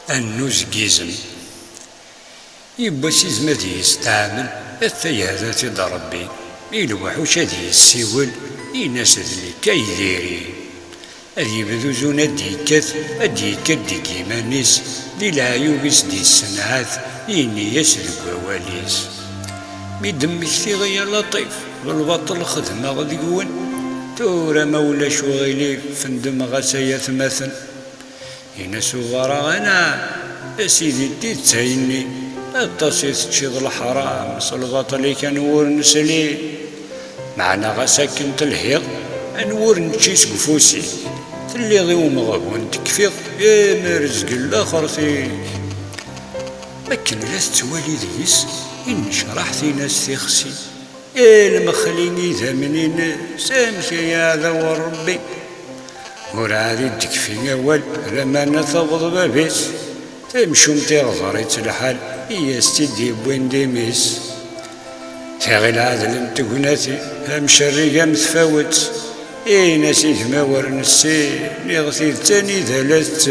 النوزجيزم يبا سيزمد يستعمل الثيادة تد ربي الوحوش هذه السيول الناس اللي كايديرين هذ يبدو زونا ديكات ديك إيمانيس دي العيوبيس دي السنعات ينياس ديك وواليس ميدم كثير يا لطيف والبطل خدمة غادي يقول تورا مولاش وغيلي فندم غسايا ثماثن ينسو غرا انا اسيدي دي تسايني التصيت تشيض الحرام صلباطلي كان ور نسلي معنا غساكن تلهيض انور نتشيس قفوسي تلي غيو مغبون تكفيض يا مرزق الاخر فيك لكن لا تتوالي ذيس إن شرحتي ناس تخسي المخليني ذمنين سامك يا ذو ربي ورعادي تكفي أول لما نثبض بابيس تمشوم تغضريت الحال هي استدي بوين ديميس تاغي العدل نتقناتي هم شريقة متفاوت ناسي ثما ورنسي نغثي التاني ثلاث